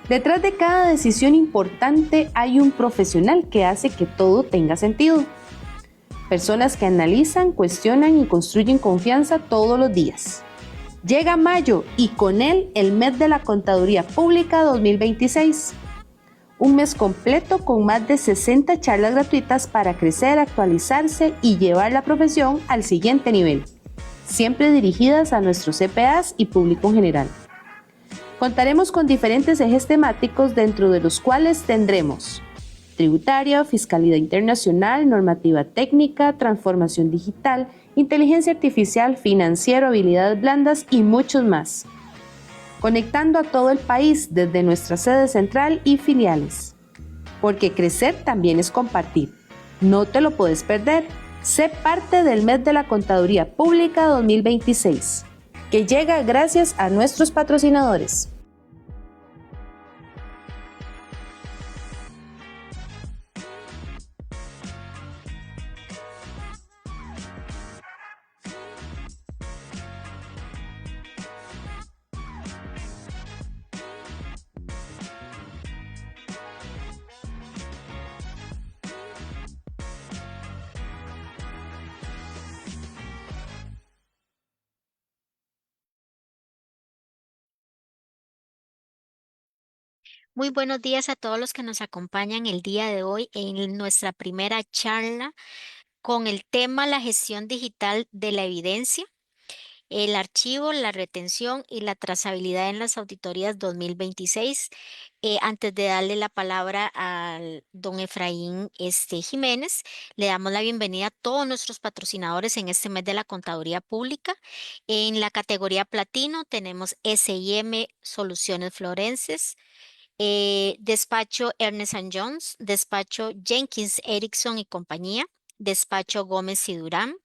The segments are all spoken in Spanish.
Detrás de cada decisión importante hay un profesional que hace que todo tenga sentido. Personas que analizan, cuestionan y construyen confianza todos los días. Llega mayo y con él el mes de la Contaduría Pública 2026. Un mes completo con más de 60 charlas gratuitas para crecer, actualizarse y llevar la profesión al siguiente nivel, siempre dirigidas a nuestros CPAs y público en general. Contaremos con diferentes ejes temáticos dentro de los cuales tendremos tributaria, fiscalidad internacional, normativa técnica, transformación digital, inteligencia artificial, financiero, habilidades blandas y muchos más. Conectando a todo el país desde nuestra sede central y filiales. Porque crecer también es compartir. No te lo puedes perder. Sé parte del mes de la Contaduría Pública 2026, que llega gracias a nuestros patrocinadores. Muy buenos días a todos los que nos acompañan el día de hoy en nuestra primera charla con el tema la gestión digital de la evidencia, el archivo, la retención y la trazabilidad en las auditorías 2026. Antes de darle la palabra al don Efraín Jiménez, le damos la bienvenida a todos nuestros patrocinadores en este mes de la Contaduría Pública. En la categoría platino tenemos SIM Soluciones Florenses, despacho Ernest Jones, despacho Jenkins Erickson y compañía, despacho Gómez y Durán,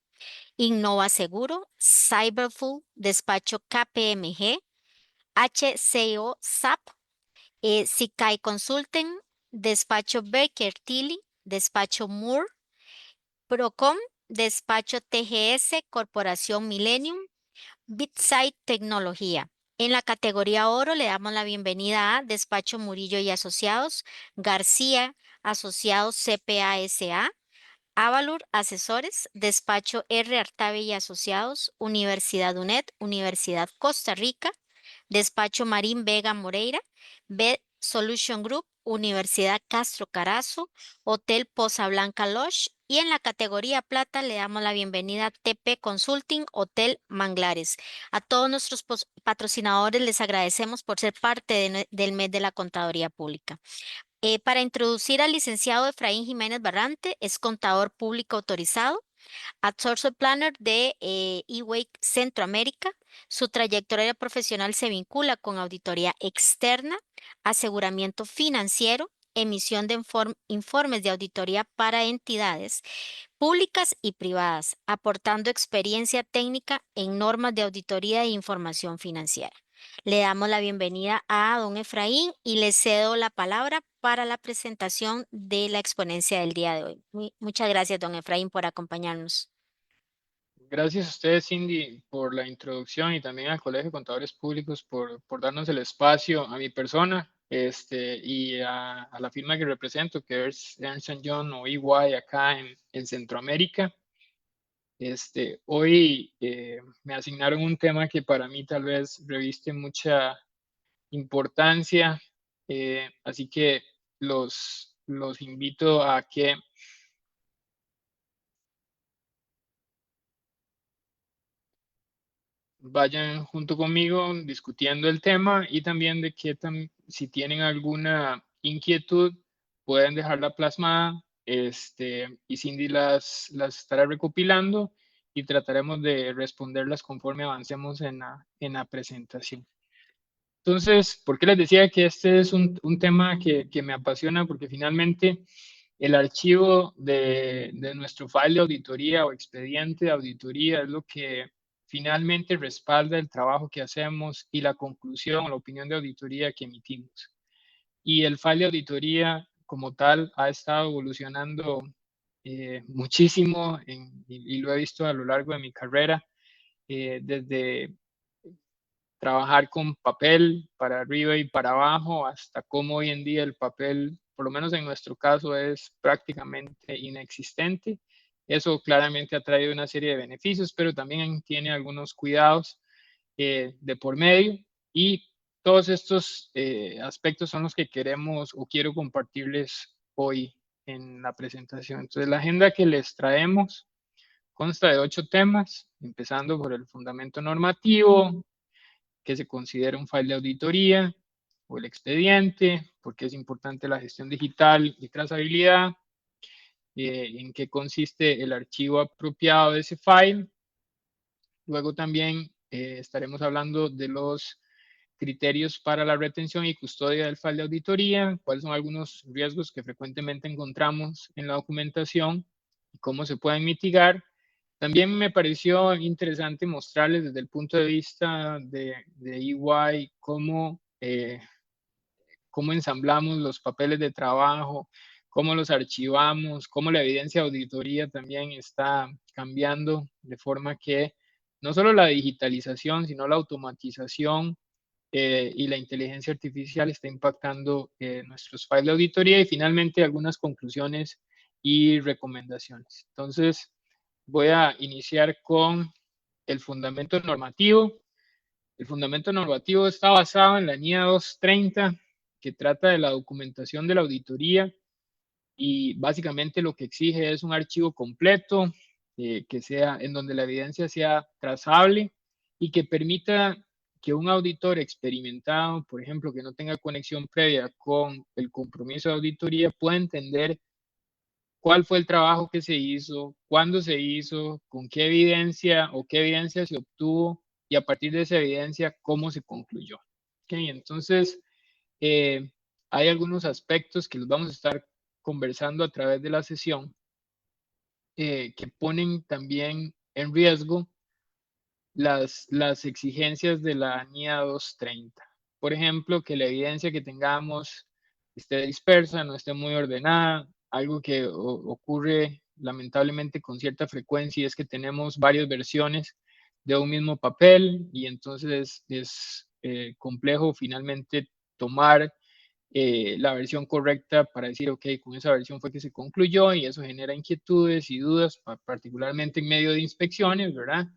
Innova Seguro, Cyberfull, despacho KPMG, HCO SAP, Sikai Consulting, despacho Baker Tilly, despacho Moore, Procom, despacho TGS, Corporación Millennium, Bitside Tecnología. En la categoría oro le damos la bienvenida a Despacho Murillo y Asociados, García Asociados CPA SA, Avalur Asesores, Despacho R. Artave y Asociados, Universidad UNED, Universidad Costa Rica, Despacho Marín Vega Moreira, B Solution Group, Universidad Castro Carazo, Hotel Poza Blanca Lodge, y en la categoría plata le damos la bienvenida a TP Consulting Hotel Manglares. A todos nuestros patrocinadores les agradecemos por ser parte del mes de la Contaduría Pública. Para introducir al licenciado Efraín Jiménez Barrante, es contador público autorizado, Outsourcing Planner de eWake Centroamérica. Su trayectoria profesional se vincula con auditoría externa, aseguramiento financiero, emisión de informes de auditoría para entidades públicas y privadas, aportando experiencia técnica en normas de auditoría e información financiera. Le damos la bienvenida a don Efraín y le cedo la palabra para la presentación de la exponencia del día de hoy. Muchas gracias, don Efraín, por acompañarnos. Gracias a ustedes, Cindy, por la introducción y también al Colegio de Contadores Públicos por darnos el espacio a mi persona y a la firma que represento, que es Ernst Young o EY acá en Centroamérica. Hoy me asignaron un tema que para mí tal vez reviste mucha importancia, así que los invito a que vayan junto conmigo discutiendo el tema y también de que si tienen alguna inquietud pueden dejarla plasmada y Cindy las estará recopilando y trataremos de responderlas conforme avancemos en la presentación. Entonces, ¿por qué les decía que este es un tema que me apasiona? Porque finalmente el archivo de nuestro file de auditoría o expediente de auditoría es lo que finalmente respalda el trabajo que hacemos y la conclusión o la opinión de auditoría que emitimos. Y el file de auditoría como tal ha estado evolucionando muchísimo y lo he visto a lo largo de mi carrera, desde trabajar con papel para arriba y para abajo, hasta cómo hoy en día el papel, por lo menos en nuestro caso, es prácticamente inexistente. Eso claramente ha traído una serie de beneficios, pero también tiene algunos cuidados de por medio, y todos estos aspectos son los que queremos o quiero compartirles hoy en la presentación. Entonces, la agenda que les traemos consta de 8 temas, empezando por el fundamento normativo, que se considera un file de auditoría, o el expediente, porque es importante la gestión digital y trazabilidad, en qué consiste el archivo apropiado de ese file. Luego también estaremos hablando de los criterios para la retención y custodia del file de auditoría, cuáles son algunos riesgos que frecuentemente encontramos en la documentación y cómo se pueden mitigar. También me pareció interesante mostrarles desde el punto de vista de EY cómo ensamblamos los papeles de trabajo, cómo los archivamos, cómo la evidencia de auditoría también está cambiando, de forma que no solo la digitalización, sino la automatización y la inteligencia artificial está impactando nuestros files de auditoría, y finalmente algunas conclusiones y recomendaciones. Entonces, voy a iniciar con el fundamento normativo. El fundamento normativo está basado en la NIA 230, que trata de la documentación de la auditoría, y básicamente lo que exige es un archivo completo, que sea en donde la evidencia sea trazable y que permita que un auditor experimentado, por ejemplo, que no tenga conexión previa con el compromiso de auditoría, pueda entender cuál fue el trabajo que se hizo, cuándo se hizo, con qué evidencia o qué evidencia se obtuvo, y a partir de esa evidencia, cómo se concluyó. ¿Okay? Entonces, hay algunos aspectos que los vamos a estar conversando a través de la sesión, que ponen también en riesgo las exigencias de la NIA 230. Por ejemplo, que la evidencia que tengamos esté dispersa, no esté muy ordenada. Algo que ocurre lamentablemente con cierta frecuencia es que tenemos varias versiones de un mismo papel, y entonces es complejo finalmente tomar la versión correcta para decir, ok, con esa versión fue que se concluyó, y eso genera inquietudes y dudas, particularmente en medio de inspecciones, ¿verdad?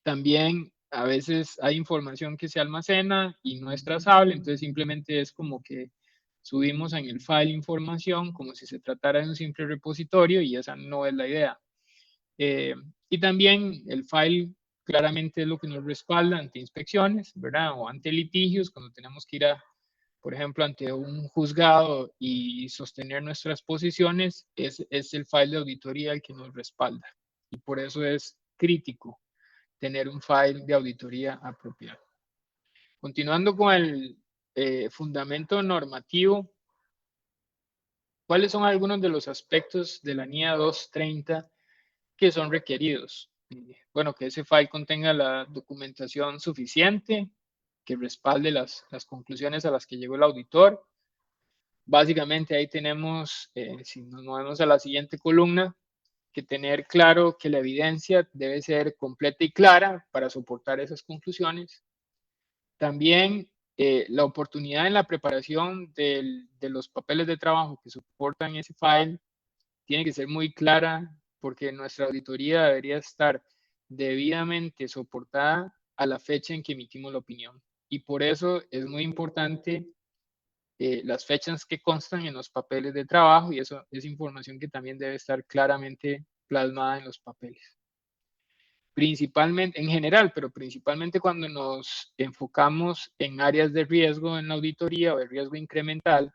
También a veces hay información que se almacena y no es trazable, entonces simplemente es como que subimos en el file información como si se tratara de un simple repositorio, y esa no es la idea. Y también el file claramente es lo que nos respalda ante inspecciones, ¿verdad? O ante litigios, cuando tenemos que ir por ejemplo, ante un juzgado y sostener nuestras posiciones, es el file de auditoría el que nos respalda. Y por eso es crítico tener un file de auditoría apropiado. Continuando con el fundamento normativo, ¿cuáles son algunos de los aspectos de la NIA 230 que son requeridos? Bueno, que ese file contenga la documentación suficiente, que respalde las conclusiones a las que llegó el auditor. Básicamente ahí tenemos, si nos movemos a la siguiente columna, que tener claro que la evidencia debe ser completa y clara para soportar esas conclusiones. También la oportunidad en la preparación de los papeles de trabajo que soportan ese file tiene que ser muy clara, porque nuestra auditoría debería estar debidamente soportada a la fecha en que emitimos la opinión. Y por eso es muy importante las fechas que constan en los papeles de trabajo, y eso es información que también debe estar claramente plasmada en los papeles. Principalmente, en general, pero principalmente cuando nos enfocamos en áreas de riesgo en la auditoría o de riesgo incremental,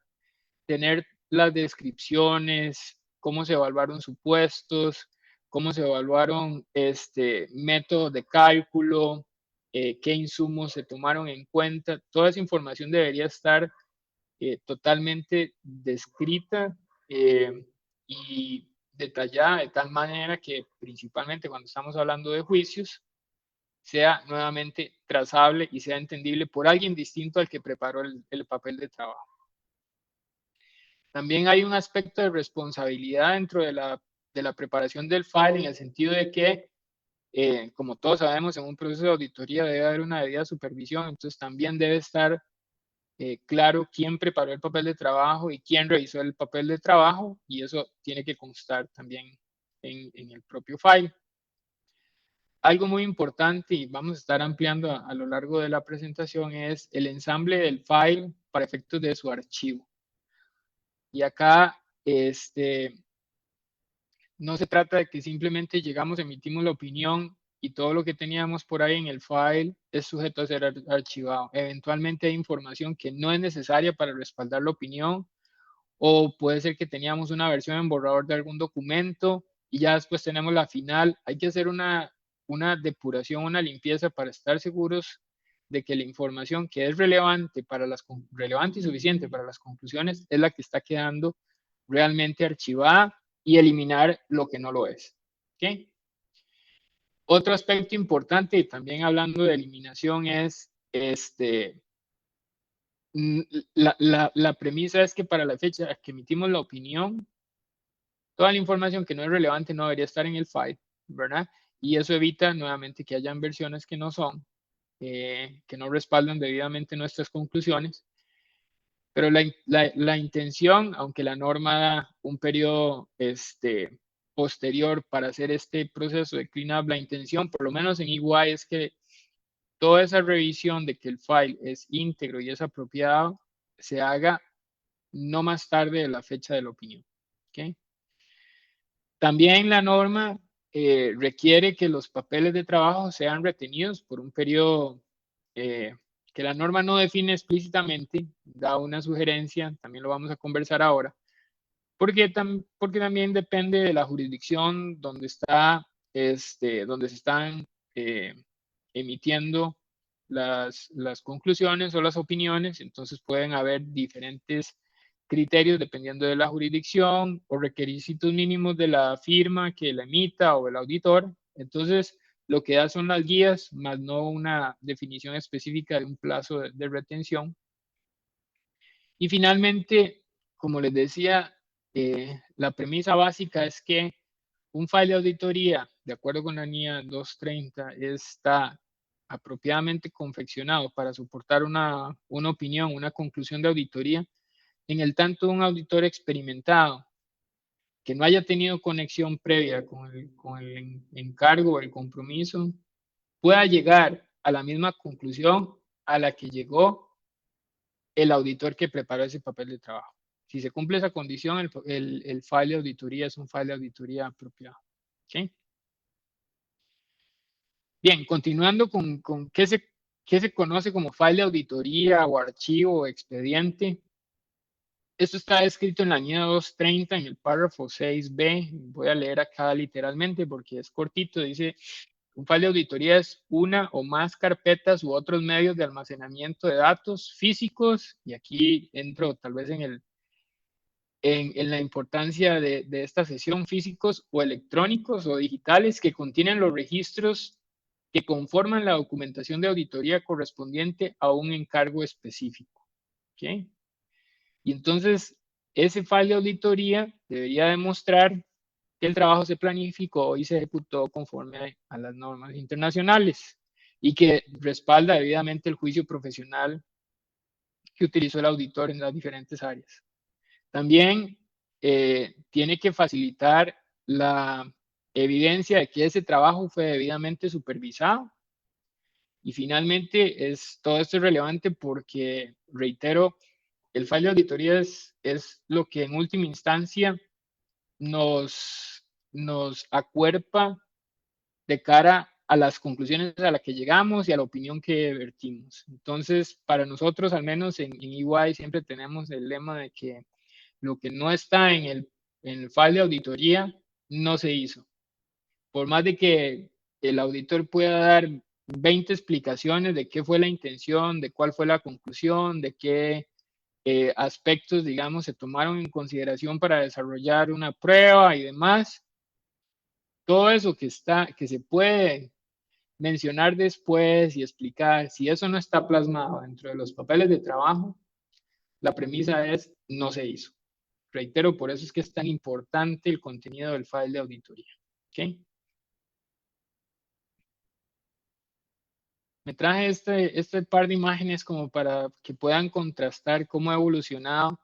tener las descripciones, cómo se evaluaron supuestos, cómo se evaluaron métodos de cálculo, qué insumos se tomaron en cuenta. Toda esa información debería estar totalmente descrita y detallada, de tal manera que principalmente cuando estamos hablando de juicios, sea nuevamente trazable y sea entendible por alguien distinto al que preparó el papel de trabajo. También hay un aspecto de responsabilidad dentro de la preparación del file, en el sentido de que como todos sabemos, en un proceso de auditoría debe haber una debida supervisión, entonces también debe estar claro quién preparó el papel de trabajo y quién revisó el papel de trabajo, y eso tiene que constar también en el propio file. Algo muy importante, y vamos a estar ampliando a lo largo de la presentación, es el ensamble del file para efectos de su archivo. Y acá, no se trata de que simplemente llegamos, emitimos la opinión y todo lo que teníamos por ahí en el file es sujeto a ser archivado. Eventualmente hay información que no es necesaria para respaldar la opinión, o puede ser que teníamos una versión en borrador de algún documento y ya después tenemos la final. Hay que hacer una depuración, una limpieza para estar seguros de que la información que es relevante y suficiente para las conclusiones es la que está quedando realmente archivada, y eliminar lo que no lo es. ¿Okay? Otro aspecto importante, y también hablando de eliminación, es la premisa es que para la fecha que emitimos la opinión, toda la información que no es relevante no debería estar en el file, ¿verdad? Y eso evita nuevamente que hayan versiones que no son, que no respaldan debidamente nuestras conclusiones. Pero la intención, aunque la norma da un periodo posterior para hacer este proceso de cleanup, la intención, por lo menos en EY, es que toda esa revisión de que el file es íntegro y es apropiado se haga no más tarde de la fecha de la opinión. ¿Okay? También la norma requiere que los papeles de trabajo sean retenidos por un periodo que la norma no define explícitamente, da una sugerencia, también lo vamos a conversar ahora, porque también depende de la jurisdicción donde donde se están emitiendo las conclusiones o las opiniones. Entonces pueden haber diferentes criterios dependiendo de la jurisdicción o requisitos mínimos de la firma que la emita o el auditor. Entonces, lo que da son las guías, más no una definición específica de un plazo de retención. Y finalmente, como les decía, la premisa básica es que un file de auditoría, de acuerdo con la NIA 230, está apropiadamente confeccionado para soportar una opinión, una conclusión de auditoría, en el tanto un auditor experimentado que no haya tenido conexión previa con el encargo o el compromiso, pueda llegar a la misma conclusión a la que llegó el auditor que preparó ese papel de trabajo. Si se cumple esa condición, el file de auditoría es un file de auditoría apropiado. ¿Okay? Bien, continuando con qué se conoce como file de auditoría o archivo o expediente. Esto está escrito en la NIA 230 en el párrafo 6b. Voy a leer acá literalmente porque es cortito. Dice: un file de auditoría es una o más carpetas u otros medios de almacenamiento de datos físicos, y aquí entro tal vez en la importancia de esta sesión, físicos o electrónicos o digitales, que contienen los registros que conforman la documentación de auditoría correspondiente a un encargo específico. ¿Okay? Y entonces, ese file de auditoría debería demostrar que el trabajo se planificó y se ejecutó conforme a las normas internacionales y que respalda debidamente el juicio profesional que utilizó el auditor en las diferentes áreas. También tiene que facilitar la evidencia de que ese trabajo fue debidamente supervisado. Y finalmente, todo esto es relevante porque, reitero, el file de auditoría es lo que en última instancia nos acuerpa de cara a las conclusiones a las que llegamos y a la opinión que vertimos. Entonces, para nosotros, al menos en EY, siempre tenemos el lema de que lo que no está en el file de auditoría no se hizo. Por más de que el auditor pueda dar 20 explicaciones de qué fue la intención, de cuál fue la conclusión, de qué aspectos, digamos, se tomaron en consideración para desarrollar una prueba y demás, todo eso que se puede mencionar después y explicar, si eso no está plasmado dentro de los papeles de trabajo, la premisa es: no se hizo. Reitero, por eso es que es tan importante el contenido del file de auditoría. ¿Okay? Me traje este par de imágenes como para que puedan contrastar cómo ha evolucionado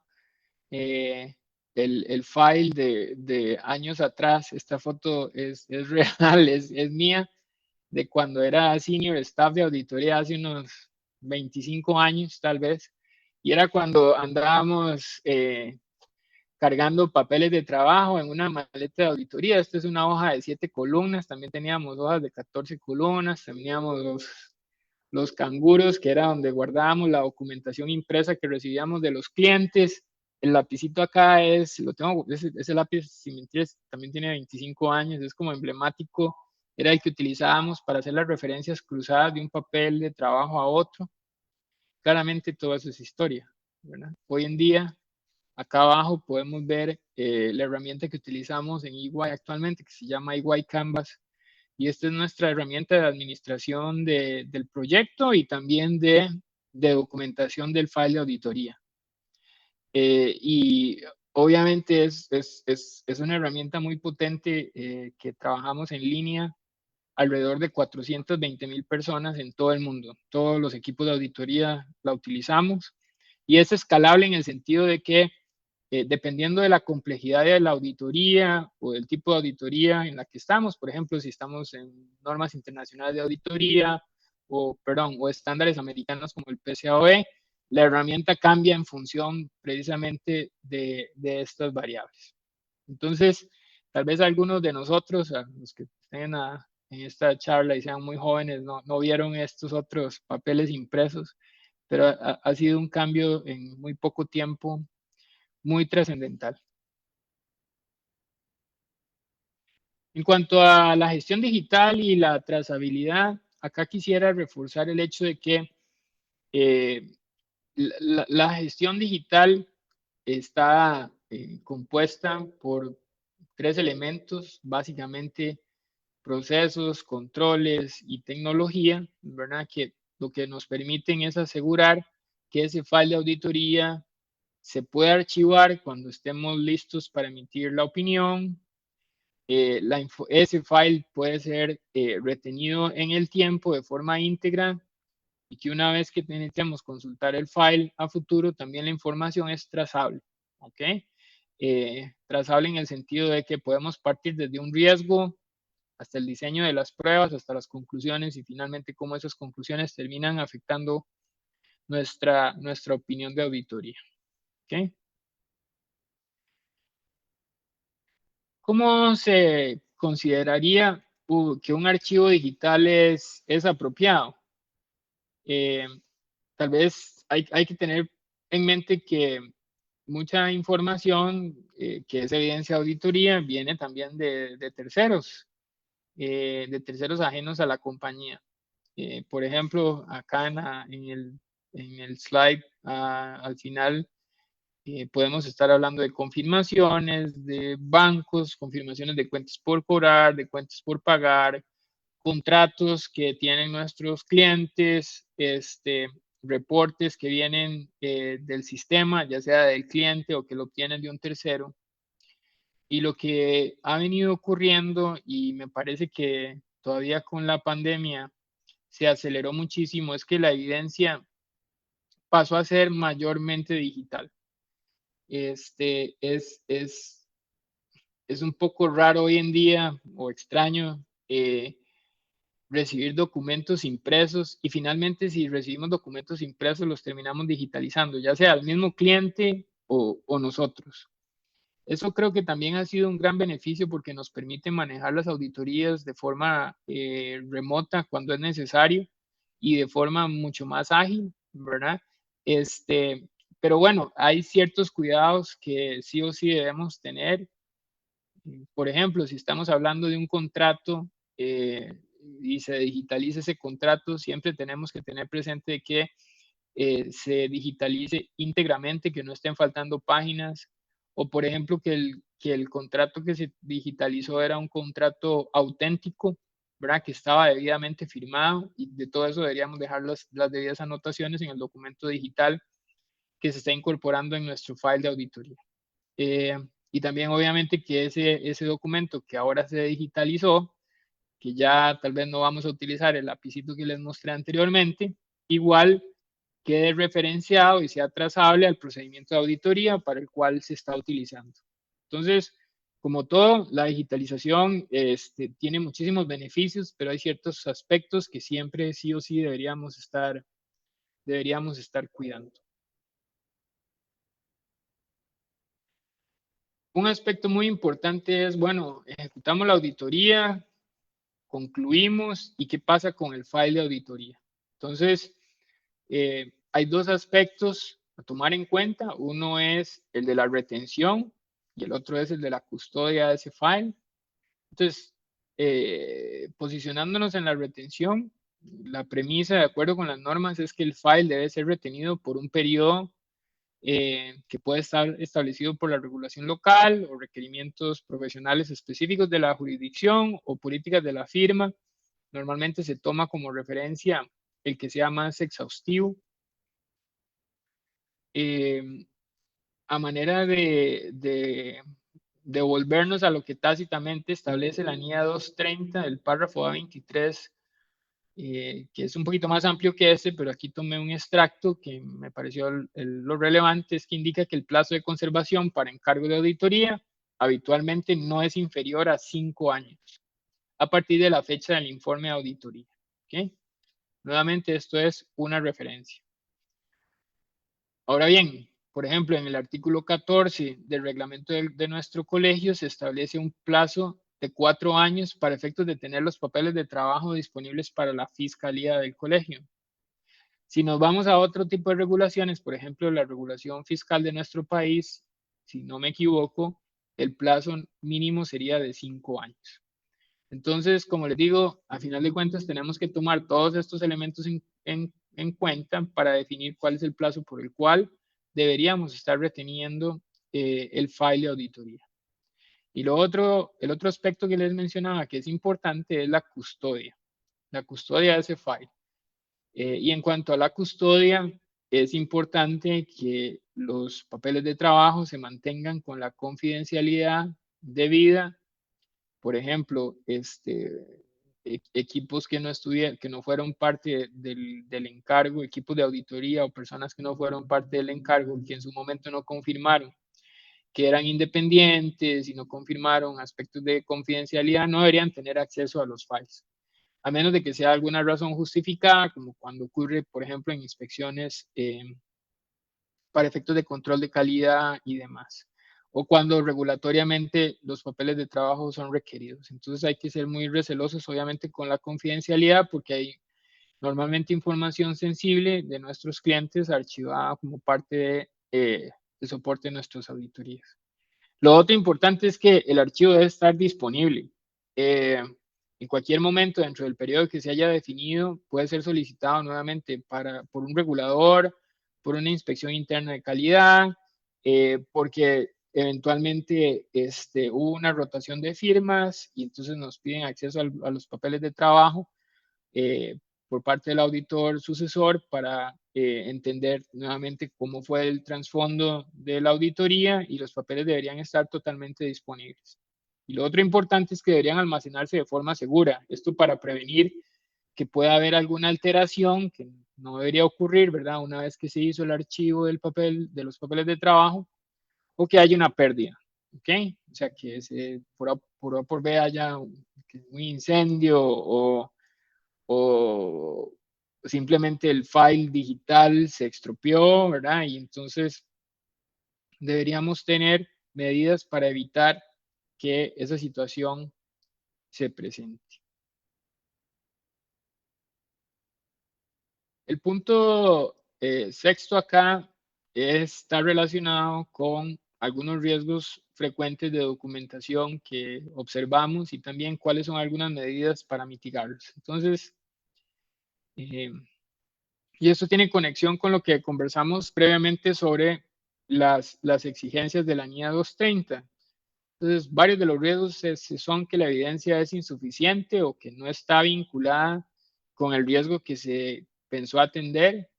eh, el file de años atrás. Esta foto es real, es mía, de cuando era senior staff de auditoría hace unos 25 años tal vez. Y era cuando andábamos cargando papeles de trabajo en una maleta de auditoría. Esta es una hoja de 7 columnas, también teníamos hojas de 14 columnas, teníamos los canguros, que era donde guardábamos la documentación impresa que recibíamos de los clientes. El lapicito acá lo tengo, ese lápiz, sin mentiras, también tiene 25 años, es como emblemático, era el que utilizábamos para hacer las referencias cruzadas de un papel de trabajo a otro. Claramente todo eso es historia, ¿verdad? Hoy en día, acá abajo podemos ver la herramienta que utilizamos en EY actualmente, que se llama EY Canvas, y esta es nuestra herramienta de administración del proyecto y también de documentación del file de auditoría. Y obviamente es una herramienta muy potente que trabajamos en línea, alrededor de 420,000 personas en todo el mundo. Todos los equipos de auditoría la utilizamos y es escalable en el sentido de que dependiendo de la complejidad de la auditoría o del tipo de auditoría en la que estamos, por ejemplo, si estamos en normas internacionales de auditoría o estándares americanos como el PCAOB, la herramienta cambia en función precisamente de estas variables. Entonces, tal vez algunos de nosotros, a los que estén en esta charla y sean muy jóvenes, no vieron estos otros papeles impresos, pero ha sido un cambio en muy poco tiempo muy trascendental. En cuanto a la gestión digital y la trazabilidad, acá quisiera reforzar el hecho de que la gestión digital está compuesta por 3 elementos, básicamente procesos, controles y tecnología, ¿verdad? Que lo que nos permiten es asegurar que ese file de auditoría se puede archivar cuando estemos listos para emitir la opinión. Ese file puede ser retenido en el tiempo de forma íntegra y que una vez que necesitemos consultar el file a futuro, también la información es trazable. ¿Ok? Trazable en el sentido de que podemos partir desde un riesgo hasta el diseño de las pruebas, hasta las conclusiones y finalmente cómo esas conclusiones terminan afectando nuestra opinión de auditoría. ¿Ok? ¿Cómo se consideraría que un archivo digital es apropiado? Tal vez hay que tener en mente que mucha información que es evidencia de auditoría viene también de terceros ajenos a la compañía. Por ejemplo, acá en el slide al final podemos estar hablando de confirmaciones de bancos, confirmaciones de cuentas por cobrar, de cuentas por pagar, contratos que tienen nuestros clientes, reportes que vienen del sistema, ya sea del cliente o que lo obtienen de un tercero. Y lo que ha venido ocurriendo, y me parece que todavía con la pandemia se aceleró muchísimo, es que la evidencia pasó a ser mayormente digital. Es un poco raro hoy en día o extraño recibir documentos impresos y finalmente si recibimos documentos impresos los terminamos digitalizando, ya sea el mismo cliente o nosotros. Eso creo que también ha sido un gran beneficio porque nos permite manejar las auditorías de forma remota cuando es necesario y de forma mucho más ágil, ¿verdad? Pero bueno, hay ciertos cuidados que sí o sí debemos tener. Por ejemplo, si estamos hablando de un contrato y se digitaliza ese contrato, siempre tenemos que tener presente que se digitalice íntegramente, que no estén faltando páginas, o por ejemplo que el contrato que se digitalizó era un contrato auténtico, ¿verdad? Que estaba debidamente firmado y de todo eso deberíamos dejar las debidas anotaciones en el documento digital que se está incorporando en nuestro file de auditoría. Y también obviamente que ese documento que ahora se digitalizó que ya tal vez no vamos a utilizar el lapicito que les mostré anteriormente, igual quede referenciado y sea trazable al procedimiento de auditoría para el cual se está utilizando. Entonces, como todo, la digitalización tiene muchísimos beneficios, pero hay ciertos aspectos que siempre sí o sí deberíamos estar cuidando. Un aspecto muy importante es, bueno, ejecutamos la auditoría, concluimos y qué pasa con el file de auditoría. Entonces, hay dos aspectos a tomar en cuenta. Uno es el de la retención y el otro es el de la custodia de ese file. Entonces, posicionándonos en la retención, la premisa de acuerdo con las normas es que el file debe ser retenido por un periodo que puede estar establecido por la regulación local o requerimientos profesionales específicos de la jurisdicción o políticas de la firma. Normalmente se toma como referencia el que sea más exhaustivo. A manera de volvernos a lo que tácitamente establece la NIA 230, el párrafo A23, que es un poquito más amplio que este, pero aquí tomé un extracto que me pareció lo relevante, es que indica que el plazo de conservación para encargo de auditoría habitualmente no es inferior a 5 años, a partir de la fecha del informe de auditoría. ¿Okay? Nuevamente, esto es una referencia. Ahora bien, por ejemplo, en el artículo 14 del reglamento de nuestro colegio se establece un plazo de 4 años para efectos de tener los papeles de trabajo disponibles para la fiscalía del colegio. Si nos vamos a otro tipo de regulaciones, por ejemplo, la regulación fiscal de nuestro país, si no me equivoco, el plazo mínimo sería de 5 años. Entonces, como les digo, a final de cuentas tenemos que tomar todos estos elementos en cuenta para definir cuál es el plazo por el cual deberíamos estar reteniendo el file de auditoría. Y el otro aspecto que les mencionaba que es importante es la custodia de ese file. Y en cuanto a la custodia, es importante que los papeles de trabajo se mantengan con la confidencialidad debida. Por ejemplo, equipos que no fueron parte del encargo, equipos de auditoría o personas que no fueron parte del encargo, que en su momento no confirmaron que eran independientes y no confirmaron aspectos de confidencialidad, no deberían tener acceso a los files, a menos de que sea alguna razón justificada, como cuando ocurre, por ejemplo, en inspecciones para efectos de control de calidad y demás, o cuando regulatoriamente los papeles de trabajo son requeridos. Entonces hay que ser muy recelosos, obviamente, con la confidencialidad, porque hay normalmente información sensible de nuestros clientes archivada como parte de soporte de nuestras auditorías. Lo otro importante es que el archivo debe estar disponible. En cualquier momento dentro del periodo que se haya definido puede ser solicitado nuevamente por un regulador, por una inspección interna de calidad, porque eventualmente hubo una rotación de firmas y entonces nos piden acceso a los papeles de trabajo por parte del auditor sucesor para entender nuevamente cómo fue el trasfondo de la auditoría y los papeles deberían estar totalmente disponibles. Y lo otro importante es que deberían almacenarse de forma segura. Esto para prevenir que pueda haber alguna alteración que no debería ocurrir, ¿verdad? Una vez que se hizo el archivo de los papeles de trabajo o que haya una pérdida, ¿ok? O sea, que por B haya un incendio o simplemente el file digital se estropeó, ¿verdad? Y entonces deberíamos tener medidas para evitar que esa situación se presente. El punto sexto acá está relacionado con algunos riesgos frecuentes de documentación que observamos y también cuáles son algunas medidas para mitigarlos. Entonces, y esto tiene conexión con lo que conversamos previamente sobre las exigencias de la NIA 230. Entonces, varios de los riesgos son que la evidencia es insuficiente o que no está vinculada con el riesgo que se pensó atender.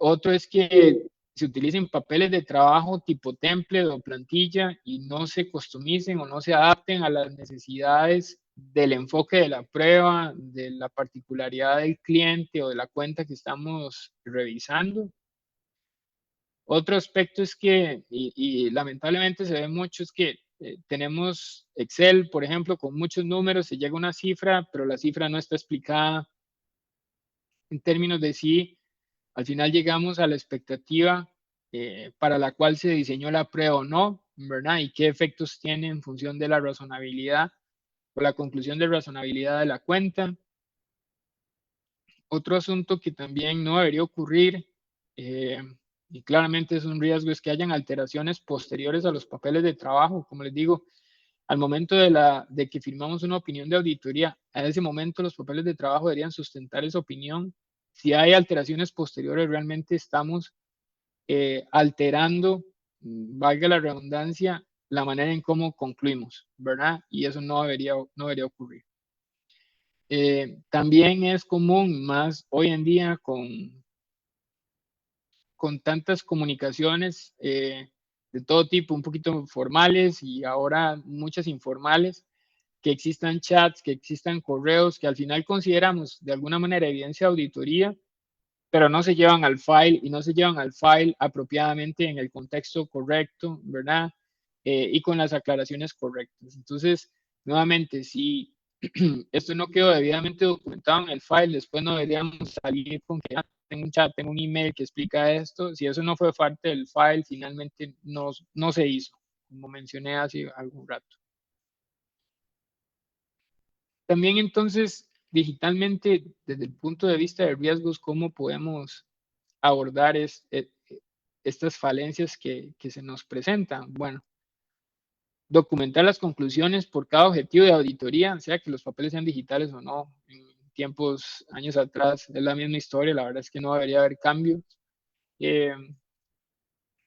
Otro es que se utilicen papeles de trabajo tipo template o plantilla y no se customicen o no se adapten a las necesidades del enfoque de la prueba, de la particularidad del cliente o de la cuenta que estamos revisando. Otro aspecto es que, y lamentablemente se ve mucho, es que tenemos Excel, por ejemplo, con muchos números, se llega a una cifra, pero la cifra no está explicada en términos de si al final llegamos a la expectativa para la cual se diseñó la prueba o no, ¿verdad? Y qué efectos tiene en función de la razonabilidad o la conclusión de razonabilidad de la cuenta. Otro asunto que también no debería ocurrir, y claramente es un riesgo, es que hayan alteraciones posteriores a los papeles de trabajo. Como les digo, al momento de que firmamos una opinión de auditoría, a ese momento los papeles de trabajo deberían sustentar esa opinión. Si hay alteraciones posteriores, realmente estamos alterando, valga la redundancia, la manera en cómo concluimos, ¿verdad? Y eso no debería ocurrir. También es común, más hoy en día, con tantas comunicaciones de todo tipo, un poquito formales y ahora muchas informales, que existan chats, que existan correos, que al final consideramos de alguna manera evidencia de auditoría, pero no se llevan al file y no se llevan al file apropiadamente en el contexto correcto, ¿verdad? Y con las aclaraciones correctas. Entonces, nuevamente, si esto no quedó debidamente documentado en el file, después no deberíamos salir con que tengo un chat, tengo un email que explica esto. Si eso no fue parte del file, finalmente no se hizo, como mencioné hace algún rato. También entonces, digitalmente, desde el punto de vista de riesgos, ¿cómo podemos abordar estas falencias que se nos presentan? Bueno, documentar las conclusiones por cada objetivo de auditoría, sea que los papeles sean digitales o no. En tiempos, años atrás, es la misma historia, la verdad es que no debería haber cambios.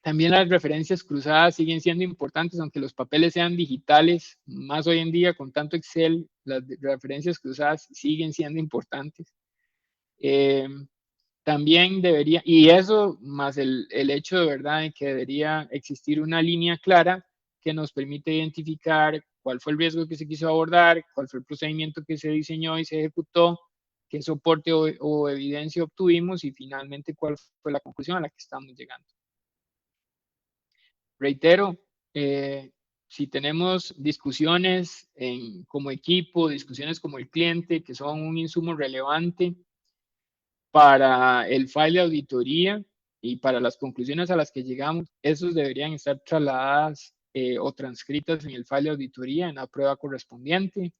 También las referencias cruzadas siguen siendo importantes, aunque los papeles sean digitales, más hoy en día con tanto Excel, las referencias cruzadas siguen siendo importantes. También debería, y eso más el hecho de verdad de que debería existir una línea clara que nos permite identificar cuál fue el riesgo que se quiso abordar, cuál fue el procedimiento que se diseñó y se ejecutó, qué soporte o evidencia obtuvimos y finalmente cuál fue la conclusión a la que estamos llegando. Reitero, si tenemos discusiones como equipo, discusiones como el cliente, que son un insumo relevante para el file de auditoría y para las conclusiones a las que llegamos, esos deberían estar trasladadas o transcritas en el file de auditoría, en la prueba correspondiente.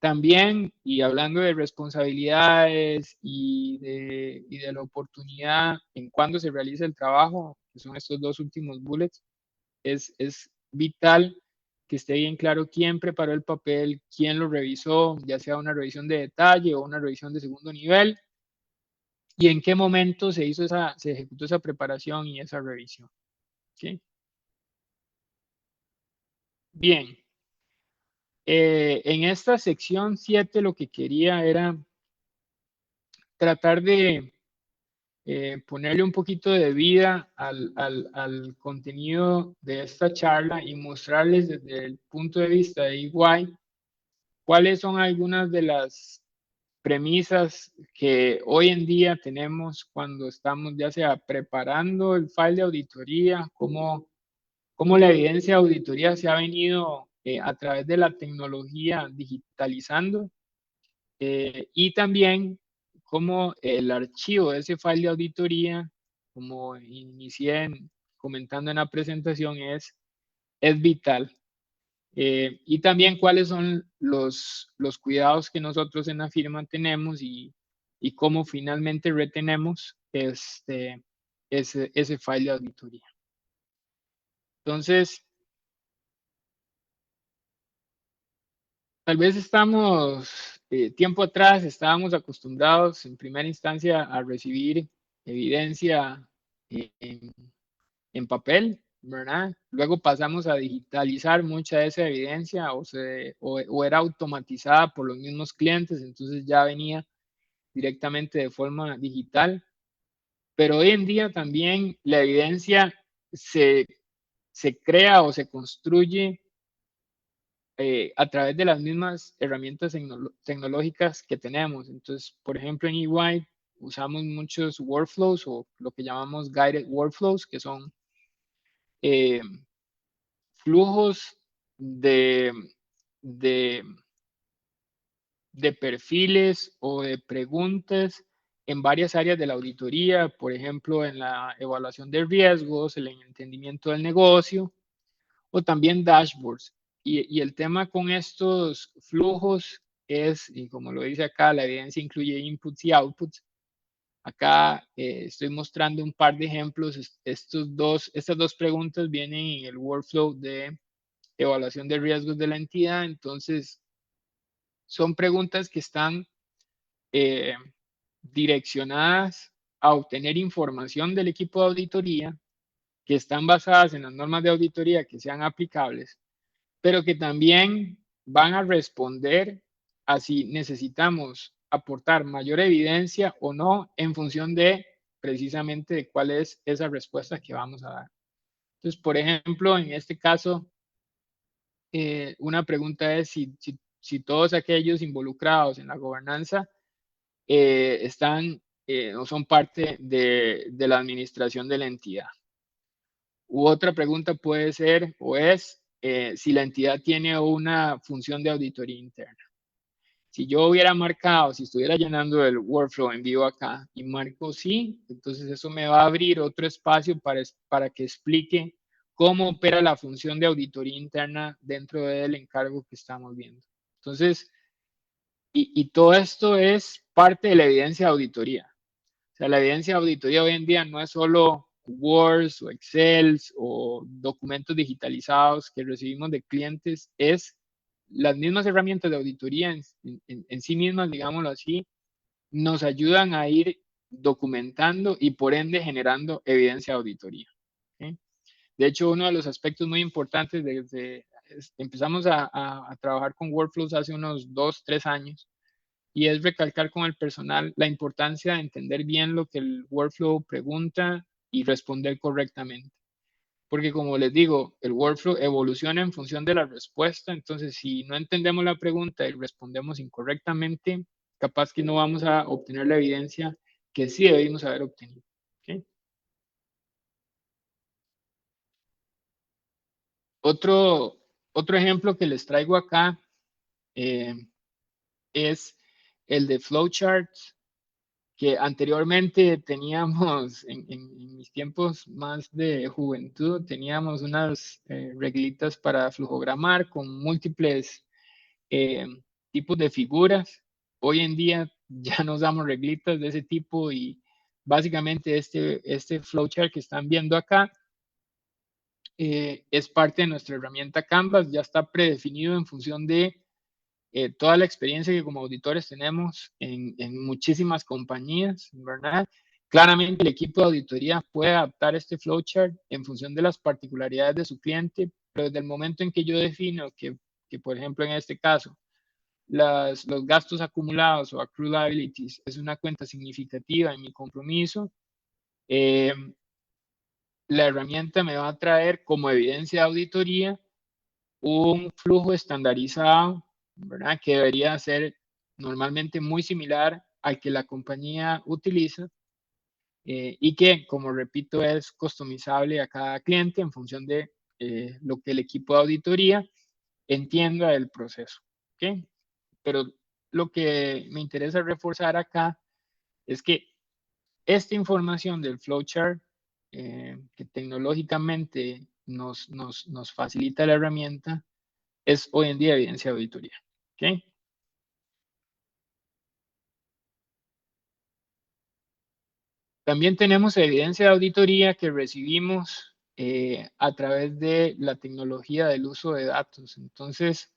También, y hablando de responsabilidades y de la oportunidad en cuándo se realiza el trabajo, que son estos dos últimos bullets, es vital que esté bien claro quién preparó el papel, quién lo revisó, ya sea una revisión de detalle o una revisión de segundo nivel, y en qué momento se ejecutó esa preparación y esa revisión. ¿Sí? Bien. En esta sección 7 lo que quería era tratar de ponerle un poquito de vida al contenido de esta charla y mostrarles desde el punto de vista de EY cuáles son algunas de las premisas que hoy en día tenemos cuando estamos ya sea preparando el file de auditoría, cómo la evidencia de auditoría se ha venido a través de la tecnología digitalizando y también cómo el archivo de ese file de auditoría, como inicié comentando en la presentación, es vital. Y también cuáles son los cuidados que nosotros en la firma tenemos y cómo finalmente retenemos ese file de auditoría. Entonces, tal vez tiempo atrás estábamos acostumbrados en primera instancia a recibir evidencia en papel, ¿verdad? Luego pasamos a digitalizar mucha de esa evidencia o era automatizada por los mismos clientes, entonces ya venía directamente de forma digital. Pero hoy en día también la evidencia se crea o se construye a través de las mismas herramientas tecnológicas que tenemos. Entonces, por ejemplo, en EY usamos muchos workflows o lo que llamamos guided workflows, que son flujos de perfiles o de preguntas en varias áreas de la auditoría, por ejemplo, en la evaluación de riesgos, el entendimiento del negocio, o también dashboards. Y el tema con estos flujos es, y como lo dice acá, la evidencia incluye inputs y outputs. Acá estoy mostrando un par de ejemplos. Estas dos preguntas vienen en el workflow de evaluación de riesgos de la entidad. Entonces, son preguntas que están direccionadas a obtener información del equipo de auditoría, que están basadas en las normas de auditoría que sean aplicables, pero que también van a responder a si necesitamos aportar mayor evidencia o no en función de precisamente de cuál es esa respuesta que vamos a dar. Entonces, por ejemplo, en este caso, una pregunta es si todos aquellos involucrados en la gobernanza están o son parte de la administración de la entidad. U otra pregunta puede ser o es si la entidad tiene una función de auditoría interna. Si yo hubiera marcado, si estuviera llenando el workflow en vivo acá y marco sí, entonces eso me va a abrir otro espacio para que explique cómo opera la función de auditoría interna dentro del encargo que estamos viendo. Entonces, y todo esto es parte de la evidencia de auditoría. O sea, la evidencia de auditoría hoy en día no es solo Words o Excel o documentos digitalizados que recibimos de clientes, es las mismas herramientas de auditoría en sí mismas, digámoslo así, nos ayudan a ir documentando y por ende generando evidencia de auditoría. ¿Okay? De hecho, uno de los aspectos muy importantes empezamos a trabajar con workflows hace unos 2, 3 años, y es recalcar con el personal la importancia de entender bien lo que el workflow pregunta y responder correctamente. Porque como les digo, el workflow evoluciona en función de la respuesta, entonces si no entendemos la pregunta y respondemos incorrectamente, capaz que no vamos a obtener la evidencia que sí debimos haber obtenido. ¿Okay? Otro ejemplo que les traigo acá es el de flowcharts, que anteriormente teníamos, en mis tiempos más de juventud, teníamos unas reglitas para flujogramar con múltiples tipos de figuras. Hoy en día ya nos damos reglitas de ese tipo y básicamente este flowchart que están viendo acá es parte de nuestra herramienta Canvas, ya está predefinido en función de toda la experiencia que como auditores tenemos en muchísimas compañías, ¿verdad? Claramente el equipo de auditoría puede adaptar este flowchart en función de las particularidades de su cliente, pero desde el momento en que yo defino que por ejemplo, en este caso, los gastos acumulados o accrued liabilities es una cuenta significativa en mi compromiso, la herramienta me va a traer como evidencia de auditoría un flujo estandarizado, ¿verdad? Que debería ser normalmente muy similar al que la compañía utiliza y que, como repito, es customizable a cada cliente en función de lo que el equipo de auditoría entienda del proceso. ¿Okay? Pero lo que me interesa reforzar acá es que esta información del flowchart que tecnológicamente nos facilita la herramienta es hoy en día evidencia de auditoría. ¿Okay? También tenemos evidencia de auditoría que recibimos a través de la tecnología del uso de datos. Entonces,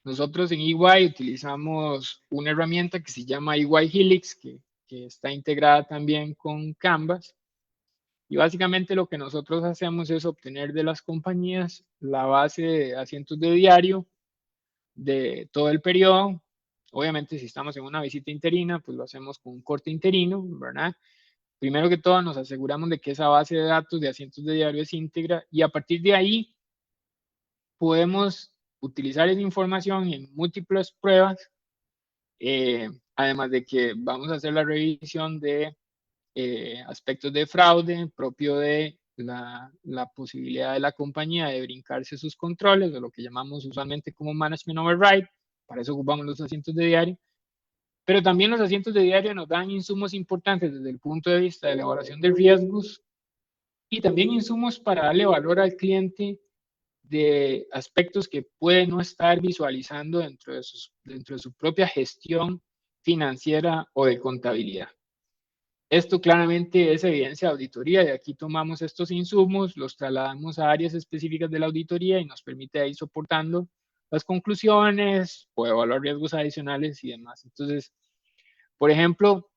nosotros en EY utilizamos una herramienta que se llama EY Helix, que está integrada también con Canvas. Y básicamente lo que nosotros hacemos es obtener de las compañías la base de asientos de diario de todo el periodo. Obviamente, si estamos en una visita interina, pues lo hacemos con un corte interino, ¿verdad? Primero que todo, nos aseguramos de que esa base de datos de asientos de diario es íntegra y a partir de ahí podemos utilizar esa información en múltiples pruebas, además de que vamos a hacer la revisión de aspectos de fraude propio de la posibilidad de la compañía de brincarse sus controles, o lo que llamamos usualmente como management override. Para eso ocupamos los asientos de diario. Pero también los asientos de diario nos dan insumos importantes desde el punto de vista de la evaluación de riesgos y también insumos para darle valor al cliente de aspectos que puede no estar visualizando dentro de su propia gestión financiera o de contabilidad. Esto claramente es evidencia de auditoría, y aquí tomamos estos insumos, los trasladamos a áreas específicas de la auditoría y nos permite ir soportando las conclusiones o evaluar riesgos adicionales y demás. Entonces, por ejemplo,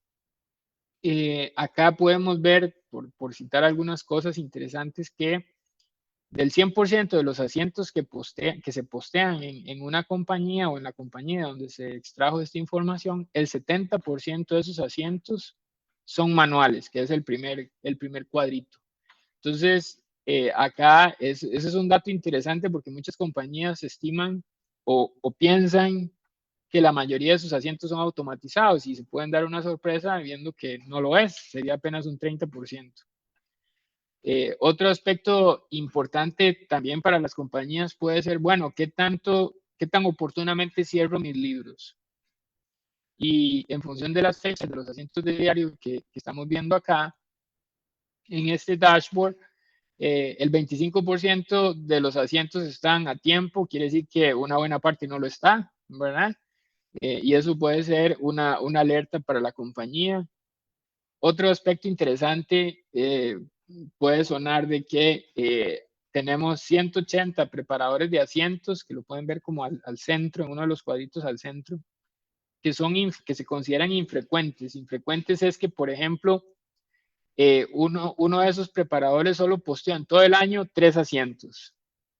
acá podemos ver, por citar algunas cosas interesantes, que del 100% de los asientos que se postean en una compañía o en la compañía donde se extrajo esta información, el 70% de esos asientos son manuales, que es el primer cuadrito. Entonces, acá ese es un dato interesante, porque muchas compañías estiman o piensan que la mayoría de sus asientos son automatizados, y se pueden dar una sorpresa viendo que no lo es, sería apenas un 30%. Otro aspecto importante también para las compañías puede ser, bueno, ¿qué tan oportunamente cierro mis libros? Y en función de las fechas de los asientos de diario que estamos viendo acá, en este dashboard, el 25% de los asientos están a tiempo, quiere decir que una buena parte no lo está, ¿verdad? Y eso puede ser una alerta para la compañía. Otro aspecto interesante puede sonar de que tenemos 180 preparadores de asientos, que lo pueden ver como al centro, en uno de los cuadritos al centro, que se consideran infrecuentes. Infrecuentes es que, por ejemplo, uno de esos preparadores solo postea en todo el año 3 asientos.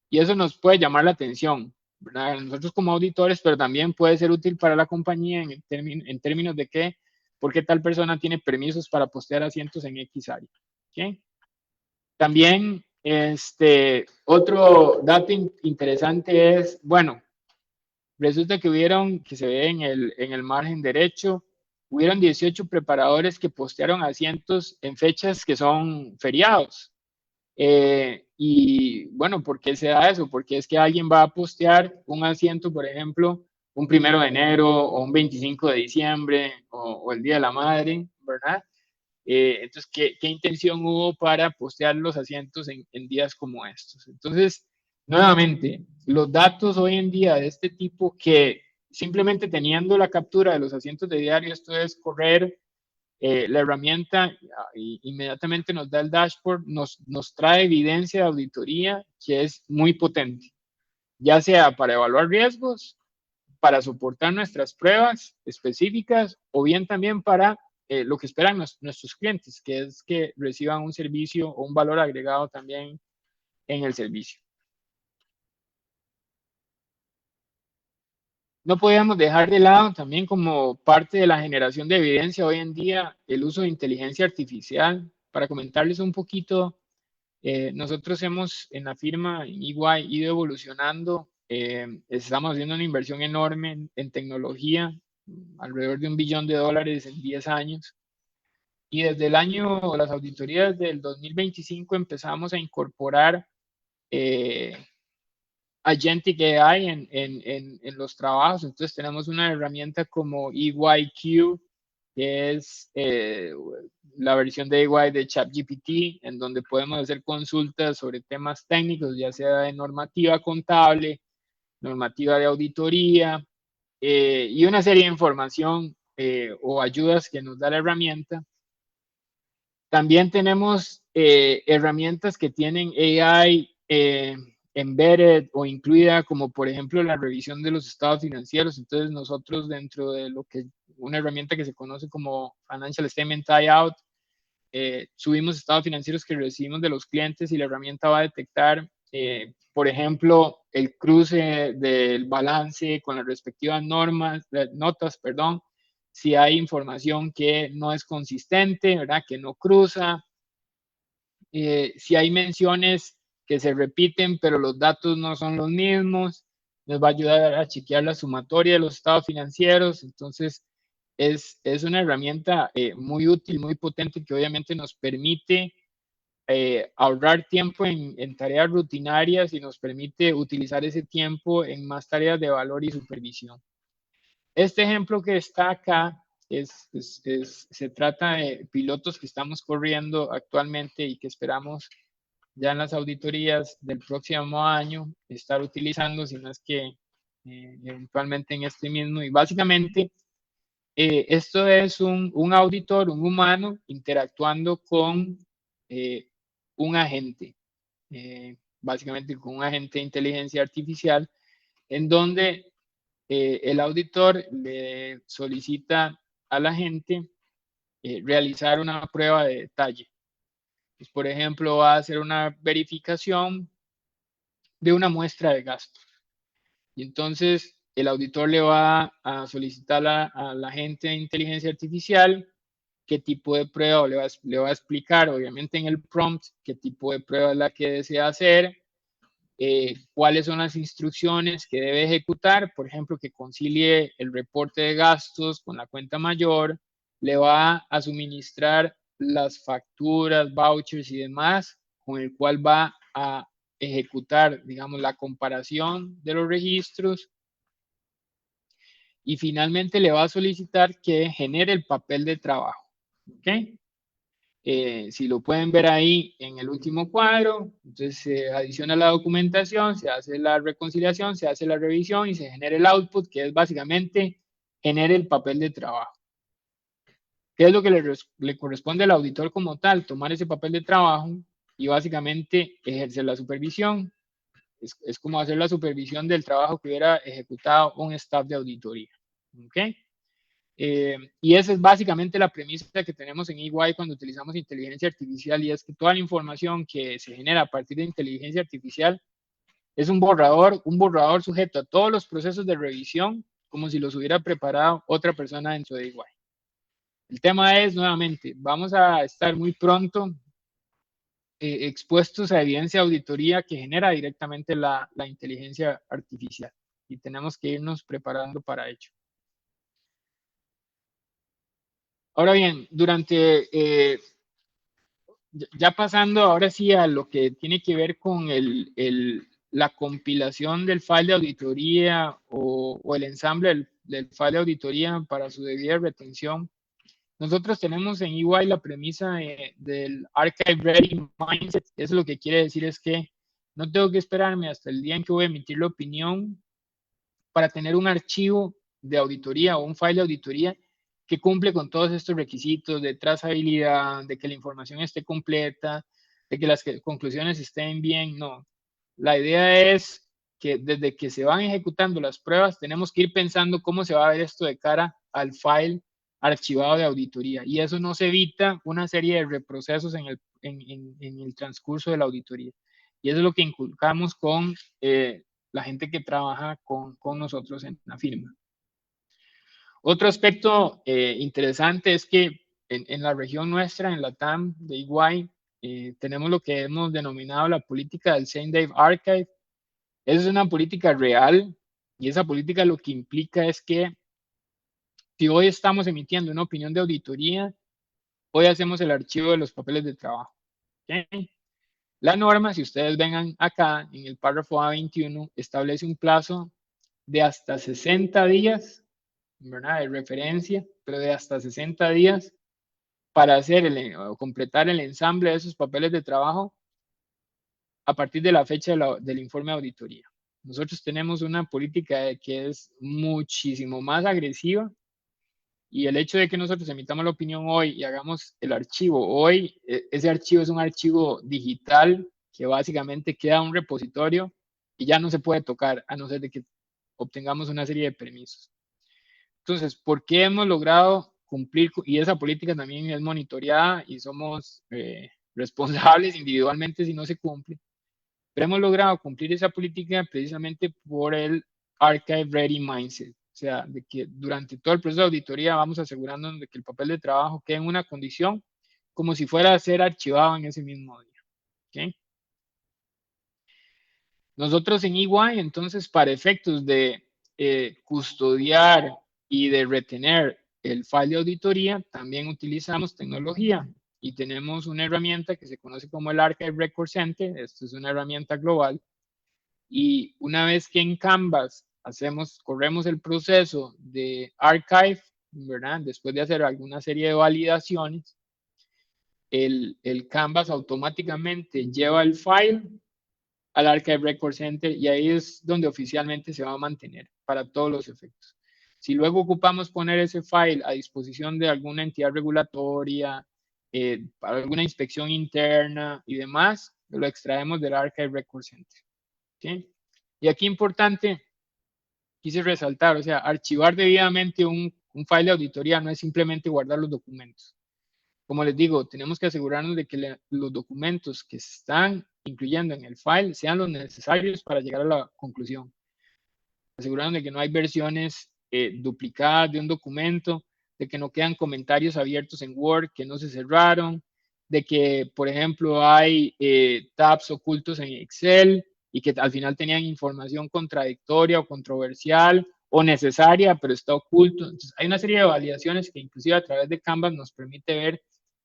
Y eso nos puede llamar la atención, ¿verdad? Nosotros como auditores, pero también puede ser útil para la compañía en términos de que, ¿por qué tal persona tiene permisos para postear asientos en X área? ¿Okay? También, otro dato interesante es, bueno, resulta que se ve en el margen derecho, hubieron 18 preparadores que postearon asientos en fechas que son feriados. Y bueno, ¿por qué se da eso? Porque es que alguien va a postear un asiento, por ejemplo, un 1 de enero o un 25 de diciembre o el Día de la Madre, ¿verdad? Entonces, ¿qué intención hubo para postear los asientos en días como estos? Entonces, nuevamente, los datos hoy en día de este tipo, que simplemente teniendo la captura de los asientos de diario, esto es correr la herramienta, inmediatamente nos da el dashboard, nos trae evidencia de auditoría que es muy potente, ya sea para evaluar riesgos, para soportar nuestras pruebas específicas, o bien también para lo que esperan nuestros clientes, que es que reciban un servicio o un valor agregado también en el servicio. No podíamos dejar de lado también, como parte de la generación de evidencia hoy en día, el uso de inteligencia artificial. Para comentarles un poquito, nosotros hemos en la firma, en EY, ido evolucionando. Estamos haciendo una inversión enorme en tecnología, alrededor de $1 billón en 10 años. Y desde las auditorías del 2025 empezamos a incorporar Agentic AI en los trabajos. Entonces tenemos una herramienta como EYQ, que es la versión de EY de ChatGPT, en donde podemos hacer consultas sobre temas técnicos, ya sea de normativa contable, normativa de auditoría, y una serie de información o ayudas que nos da la herramienta. También tenemos herramientas que tienen AI embedded o incluida, como por ejemplo la revisión de los estados financieros. Entonces nosotros, dentro de una herramienta que se conoce como Financial Statement Tie-Out, subimos estados financieros que recibimos de los clientes, y la herramienta va a detectar, por ejemplo, el cruce del balance con las respectivas notas, si hay información que no es consistente, ¿verdad? Que no cruza, si hay menciones que se repiten, pero los datos no son los mismos. nos va a ayudar a chequear la sumatoria de los estados financieros. Entonces, es una herramienta muy útil, muy potente, que obviamente nos permite ahorrar tiempo en tareas rutinarias y nos permite utilizar ese tiempo en más tareas de valor y supervisión. Este ejemplo que está acá se trata de pilotos que estamos corriendo actualmente y que esperamos ya en las auditorías del próximo año estar utilizando, si no es que eventualmente en este mismo. Y básicamente esto es un auditor, un humano, interactuando con un agente, básicamente con un agente de inteligencia artificial, en donde el auditor le solicita a la gente realizar una prueba de detalle. Pues, por ejemplo, va a hacer una verificación de una muestra de gastos. Y entonces el auditor le va a solicitar a la gente de inteligencia artificial qué tipo de prueba, o le va a explicar, obviamente en el prompt, qué tipo de prueba es la que desea hacer, cuáles son las instrucciones que debe ejecutar, por ejemplo, que concilie el reporte de gastos con la cuenta mayor, le va a suministrar las facturas, vouchers y demás, con el cual va a ejecutar, digamos, la comparación de los registros, y finalmente le va a solicitar que genere el papel de trabajo. ¿Ok? Si lo pueden ver ahí en el último cuadro, entonces se adiciona la documentación, se hace la reconciliación, se hace la revisión y se genera el output, que es básicamente genere el papel de trabajo. ¿Qué es lo que le corresponde al auditor como tal? Tomar ese papel de trabajo y básicamente ejercer la supervisión. Es como hacer la supervisión del trabajo que hubiera ejecutado un staff de auditoría. ¿Ok? Y esa es básicamente la premisa que tenemos en EY cuando utilizamos inteligencia artificial, y es que toda la información que se genera a partir de inteligencia artificial es un borrador sujeto a todos los procesos de revisión, como si los hubiera preparado otra persona dentro de EY. El tema es, nuevamente, vamos a estar muy pronto expuestos a evidencia de auditoría que genera directamente la inteligencia artificial, y tenemos que irnos preparando para ello. Ahora bien, ya pasando ahora sí a lo que tiene que ver con la compilación del file de auditoría o el ensamble del file de auditoría para su debida retención, nosotros tenemos en EY la premisa del Archive Ready Mindset. Eso lo que quiere decir es que no tengo que esperarme hasta el día en que voy a emitir la opinión para tener un archivo de auditoría o un file de auditoría que cumple con todos estos requisitos de trazabilidad, de que la información esté completa, de que las conclusiones estén bien. No, la idea es que desde que se van ejecutando las pruebas tenemos que ir pensando cómo se va a ver esto de cara al file archivado de auditoría, y eso nos evita una serie de reprocesos en el transcurso de la auditoría, y eso es lo que inculcamos con la gente que trabaja con nosotros en la firma. Otro aspecto interesante es que en la región nuestra, en la TAM de EY, tenemos lo que hemos denominado la política del Same Day Archive. Esa es una política real, y esa política lo que implica es que si hoy estamos emitiendo una opinión de auditoría, hoy hacemos el archivo de los papeles de trabajo. ¿Okay? La norma, si ustedes vengan acá en el párrafo A21, establece un plazo de hasta 60 días, ¿verdad?, de referencia, pero de hasta 60 días para hacer o completar el ensamble de esos papeles de trabajo a partir de la fecha del informe de auditoría. Nosotros tenemos una política que es muchísimo más agresiva, y el hecho de que nosotros emitamos la opinión hoy y hagamos el archivo hoy, ese archivo es un archivo digital que básicamente queda en un repositorio y ya no se puede tocar a no ser de que obtengamos una serie de permisos. Entonces, ¿por qué hemos logrado cumplir? Y esa política también es monitoreada y somos responsables individualmente si no se cumple. Pero hemos logrado cumplir esa política precisamente por el Archive Ready Mindset. O sea, de que durante todo el proceso de auditoría vamos asegurándonos de que el papel de trabajo quede en una condición como si fuera a ser archivado en ese mismo día. ¿Okay? Nosotros en EY, entonces, para efectos de custodiar y de retener el file de auditoría, también utilizamos tecnología y tenemos una herramienta que se conoce como el Archive Record Center. Esto es una herramienta global. Y una vez que en Canvas corremos el proceso de archive, ¿verdad? Después de hacer alguna serie de validaciones, el Canvas automáticamente lleva el file al Archive Record Center y ahí es donde oficialmente se va a mantener para todos los efectos. Si luego ocupamos poner ese file a disposición de alguna entidad regulatoria, para alguna inspección interna y demás, lo extraemos del Archive Record Center. ¿Sí? Y aquí importante, quise resaltar, o sea, archivar debidamente un file de auditoría no es simplemente guardar los documentos. Como les digo, tenemos que asegurarnos de que los documentos que se están incluyendo en el file sean los necesarios para llegar a la conclusión. Asegurarnos de que no hay versiones duplicadas de un documento, de que no quedan comentarios abiertos en Word que no se cerraron, de que, por ejemplo, hay tabs ocultos en Excel y que al final tenían información contradictoria o controversial o necesaria, pero está oculto. Entonces, hay una serie de validaciones que inclusive a través de Canvas nos permite ver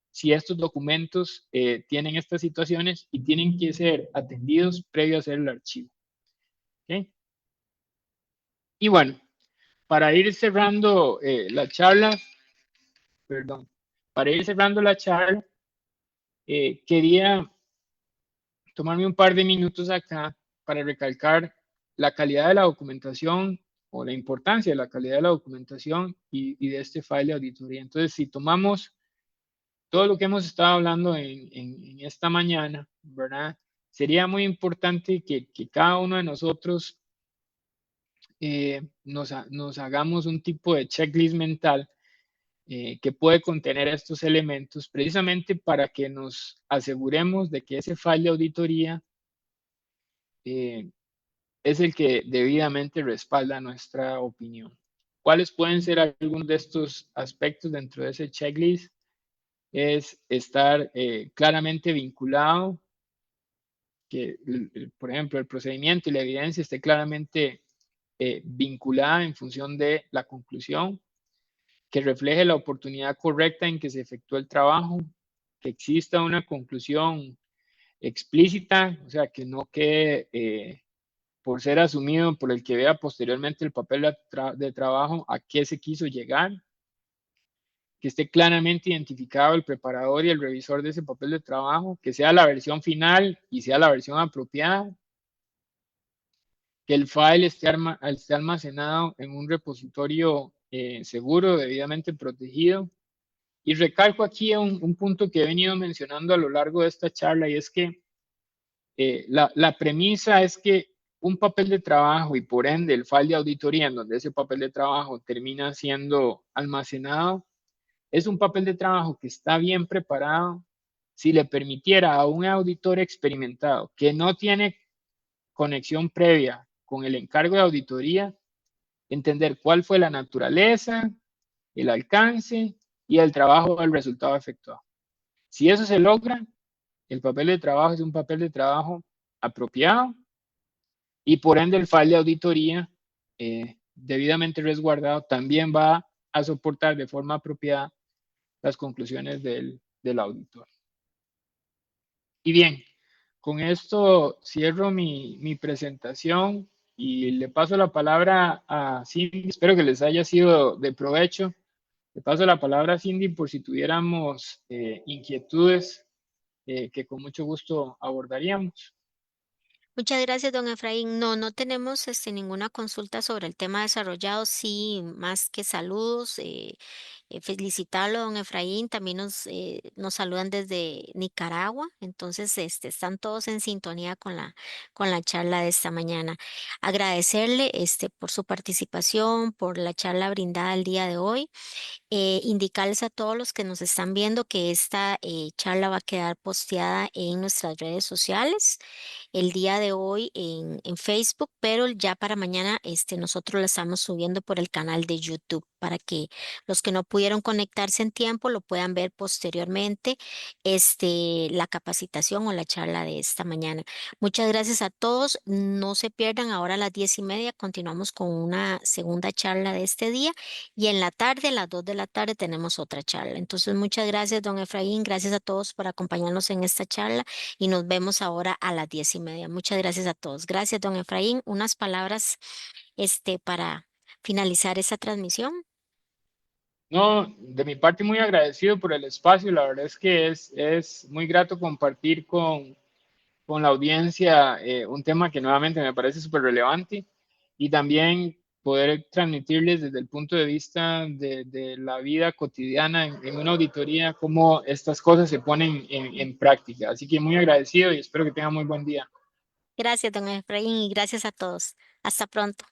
si estos documentos tienen estas situaciones y tienen que ser atendidos previo a hacer el archivo. ¿Okay? Y bueno, para ir cerrando la charla, perdón, para ir cerrando la charla, quería tomarme un par de minutos acá para recalcar la calidad de la documentación o la importancia de la calidad de la documentación y de este file de auditoría. Entonces, si tomamos todo lo que hemos estado hablando en esta mañana, ¿verdad? Sería muy importante que cada uno de nosotros nos hagamos un tipo de checklist mental que puede contener estos elementos precisamente para que nos aseguremos de que ese file de auditoría es el que debidamente respalda nuestra opinión. ¿Cuáles pueden ser algunos de estos aspectos dentro de ese checklist? Es estar claramente vinculado, que, por ejemplo, el procedimiento y la evidencia esté claramente vinculada en función de la conclusión, que refleje la oportunidad correcta en que se efectuó el trabajo, que exista una conclusión explícita, o sea, que no quede por ser asumido por el que vea posteriormente el papel de trabajo a qué se quiso llegar, que esté claramente identificado el preparador y el revisor de ese papel de trabajo, que sea la versión final y sea la versión apropiada, que el file esté almacenado en un repositorio seguro, debidamente protegido. Y recalco aquí un punto que he venido mencionando a lo largo de esta charla, y es que la premisa es que un papel de trabajo y por ende el file de auditoría en donde ese papel de trabajo termina siendo almacenado, es un papel de trabajo que está bien preparado si le permitiera a un auditor experimentado que no tiene conexión previa con el encargo de auditoría, entender cuál fue la naturaleza, el alcance y el trabajo del resultado efectuado. Si eso se logra, el papel de trabajo es un papel de trabajo apropiado y por ende el file de auditoría debidamente resguardado también va a soportar de forma apropiada las conclusiones del auditor. Y bien, con esto cierro mi presentación y le paso la palabra a Cindy. Espero que les haya sido de provecho. Le paso la palabra a Cindy por si tuviéramos inquietudes que con mucho gusto abordaríamos. Muchas gracias, don Efraín. No, no tenemos ninguna consulta sobre el tema desarrollado, sí, más que saludos. Felicitarlo, don Efraín. También nos saludan desde Nicaragua, entonces están todos en sintonía con la charla de esta mañana. Agradecerle por su participación, por la charla brindada el día de hoy. Indicarles a todos los que nos están viendo que esta charla va a quedar posteada en nuestras redes sociales. el día de hoy en Facebook, pero ya para mañana nosotros la estamos subiendo por el canal de YouTube para que los que no pudieron conectarse en tiempo lo puedan ver posteriormente, la capacitación o la charla de esta mañana. Muchas gracias a todos. No se pierdan, ahora a las 10:30 continuamos con una segunda charla de este día y en la tarde, a las 2 de la tarde, tenemos otra charla. Entonces, muchas gracias, don Efraín. Gracias a todos por acompañarnos en esta charla y nos vemos ahora a las 10:30. Muchas gracias a todos. Gracias, don Efraín. Unas palabras para finalizar esta transmisión. No, de mi parte muy agradecido por el espacio. La verdad es que es muy grato compartir con la audiencia un tema que nuevamente me parece súper relevante y también poder transmitirles desde el punto de vista de la vida cotidiana en una auditoría cómo estas cosas se ponen en práctica. Así que muy agradecido y espero que tengan muy buen día. Gracias, don Efraín, y gracias a todos. Hasta pronto.